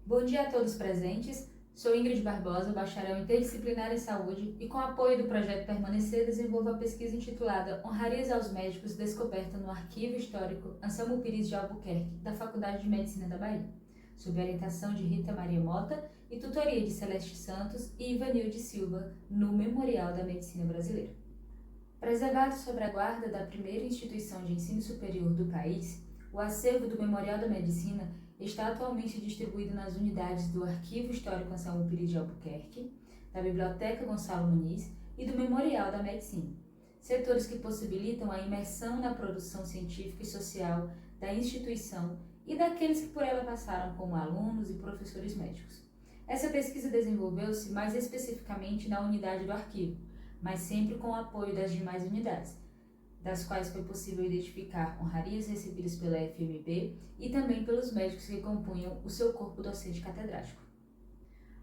Bom dia a todos presentes. Sou Ingrid Barbosa, bacharel interdisciplinar em saúde e com apoio do projeto Permanecer desenvolvo a pesquisa intitulada Honrarias aos Médicos, descoberta no Arquivo Histórico Anselmo Pires de Albuquerque, da Faculdade de Medicina da Bahia, sob orientação de Rita Maria Mota e tutoria de Celeste Santos e Ivanilde Silva, no Memorial da Medicina Brasileira. Preservado sob a guarda da primeira instituição de ensino superior do país, o acervo do Memorial da Medicina está atualmente distribuído nas unidades do Arquivo Histórico Anselmo Pires de Albuquerque, da Biblioteca Gonçalo Muniz e do Memorial da Medicina, setores que possibilitam a imersão na produção científica e social da instituição e daqueles que por ela passaram como alunos e professores médicos. Essa pesquisa desenvolveu-se mais especificamente na unidade do arquivo, mas sempre com o apoio das demais unidades, das quais foi possível identificar honrarias recebidas pela FMB e também pelos médicos que compunham o seu corpo docente catedrático.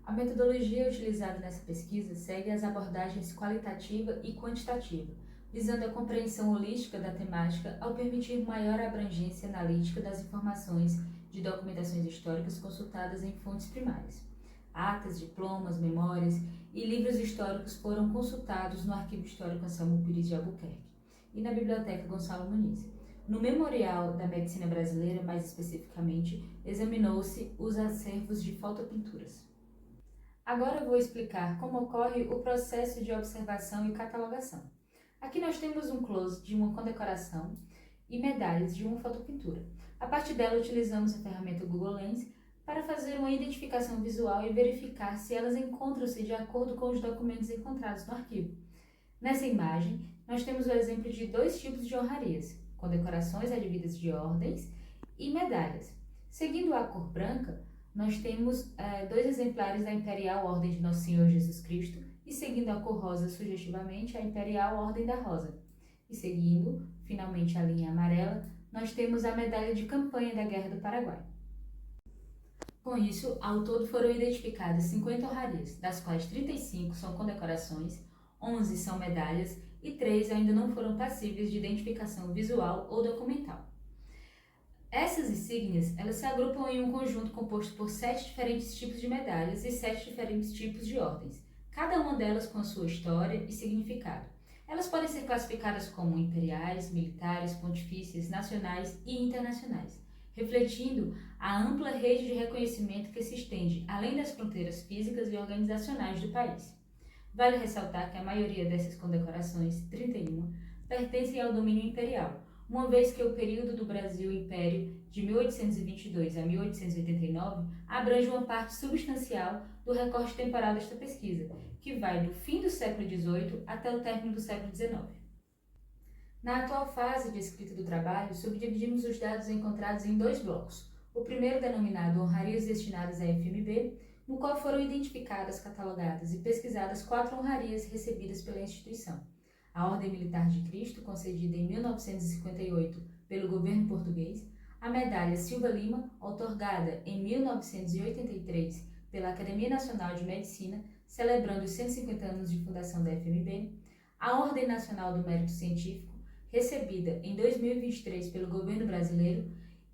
A metodologia utilizada nessa pesquisa segue as abordagens qualitativa e quantitativa, visando a compreensão holística da temática ao permitir maior abrangência analítica das informações de documentações históricas consultadas em fontes primárias. Atas, diplomas, memórias e livros históricos foram consultados no Arquivo Histórico Anselmo Pires de Albuquerque e na Biblioteca Gonçalo Muniz. No Memorial da Medicina Brasileira, mais especificamente, examinou-se os acervos de fotopinturas. Agora vou explicar como ocorre o processo de observação e catalogação. Aqui nós temos um close de uma condecoração e medalhas de uma fotopintura. A partir dela utilizamos a ferramenta Google Lens para fazer uma identificação visual e verificar se elas encontram-se de acordo com os documentos encontrados no arquivo. Nessa imagem, nós temos o exemplo de dois tipos de honrarias, condecorações advindas de ordens e medalhas. Seguindo a cor branca, nós temos dois exemplares da Imperial Ordem de Nosso Senhor Jesus Cristo e seguindo a cor rosa sugestivamente, a Imperial Ordem da Rosa. E seguindo, finalmente, a linha amarela, nós temos a medalha de campanha da Guerra do Paraguai. Com isso, ao todo foram identificadas 50 honrarias, das quais 35 são condecorações, 11 são medalhas e 3 ainda não foram passíveis de identificação visual ou documental. Essas insígnias, elas se agrupam em um conjunto composto por 7 diferentes tipos de medalhas e 7 diferentes tipos de ordens, cada uma delas com a sua história e significado. Elas podem ser classificadas como imperiais, militares, pontifícias, nacionais e internacionais, refletindo a ampla rede de reconhecimento que se estende além das fronteiras físicas e organizacionais do país. Vale ressaltar que a maioria dessas condecorações, 31, pertencem ao domínio imperial, uma vez que o período do Brasil Império, de 1822 a 1889, abrange uma parte substancial do recorte temporal desta pesquisa, que vai do fim do século XVIII até o término do século XIX. Na atual fase de escrita do trabalho, subdividimos os dados encontrados em 2 blocos. O primeiro, denominado Honrarias destinadas à FMB, no qual foram identificadas, catalogadas e pesquisadas 4 honrarias recebidas pela instituição. A Ordem Militar de Cristo, concedida em 1958 pelo governo português, a Medalha Silva Lima, outorgada em 1983 pela Academia Nacional de Medicina, celebrando os 150 anos de fundação da FMB, a Ordem Nacional do Mérito Científico, recebida em 2023 pelo governo brasileiro,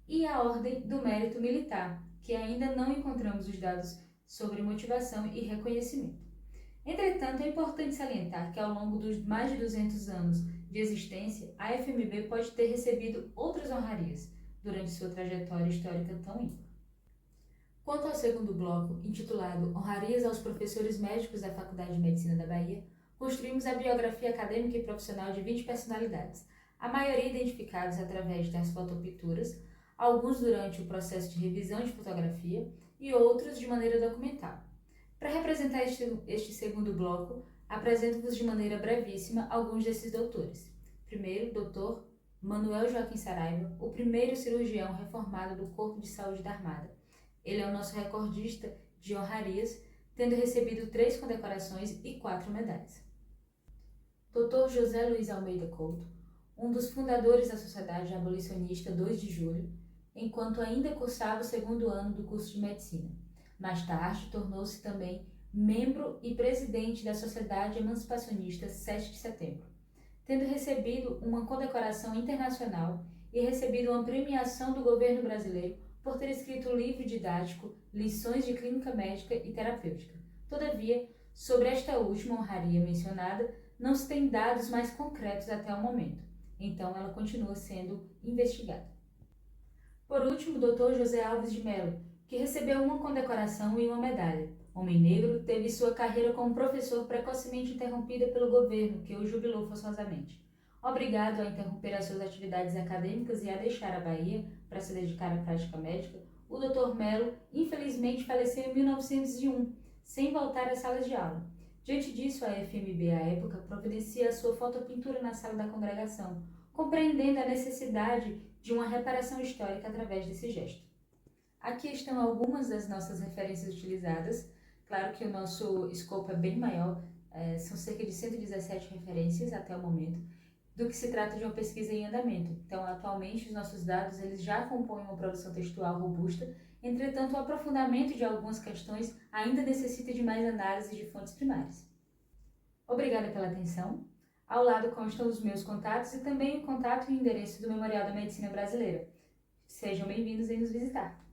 e a Ordem do Mérito Militar, que ainda não encontramos os dados sobre motivação e reconhecimento. Entretanto, é importante salientar que ao longo dos mais de 200 anos de existência, a FMB pode ter recebido outras honrarias durante sua trajetória histórica tão ímpar. Quanto ao segundo bloco, intitulado Honrarias aos Professores Médicos da Faculdade de Medicina da Bahia, construímos a biografia acadêmica e profissional de 20 personalidades, a maioria identificados através das fotopinturas, alguns durante o processo de revisão de fotografia e outros de maneira documental. Para representar este segundo bloco, apresento-vos de maneira brevíssima alguns desses doutores. Primeiro, Dr. Manuel Joaquim Saraiva, o primeiro cirurgião reformado do Corpo de Saúde da Armada. Ele é o nosso recordista de honrarias, tendo recebido 3 condecorações e 4 medalhas. Dr. José Luiz Almeida Couto, um dos fundadores da Sociedade Abolicionista 2 de Julho, enquanto ainda cursava o 2º ano do curso de Medicina. Mais tarde, tornou-se também membro e presidente da Sociedade Emancipacionista 7 de Setembro, tendo recebido uma condecoração internacional e recebido uma premiação do governo brasileiro por ter escrito o livro didático Lições de Clínica Médica e Terapêutica. Todavia, sobre esta última honraria mencionada, não se tem dados mais concretos até o momento, então ela continua sendo investigada. Por último, o Dr. José Alves de Mello, que recebeu uma condecoração e uma medalha. Homem negro, teve sua carreira como professor precocemente interrompida pelo governo, que o jubilou forçosamente. Obrigado a interromper as suas atividades acadêmicas e a deixar a Bahia para se dedicar à prática médica, o Dr. Mello, infelizmente, faleceu em 1901, sem voltar às salas de aula. Diante disso, a FMB, à época, providencia a sua fotopintura na sala da congregação, compreendendo a necessidade de uma reparação histórica através desse gesto. Aqui estão algumas das nossas referências utilizadas. Claro que o nosso escopo é bem maior, são cerca de 117 referências até o momento, do que se trata de uma pesquisa em andamento. Então, atualmente, os nossos dados eles já compõem uma produção textual robusta, entretanto, o aprofundamento de algumas questões ainda necessita de mais análise de fontes primárias. Obrigada pela atenção. Ao lado constam os meus contatos e também o contato e endereço do Memorial da Medicina Brasileira. Sejam bem-vindos em nos visitar.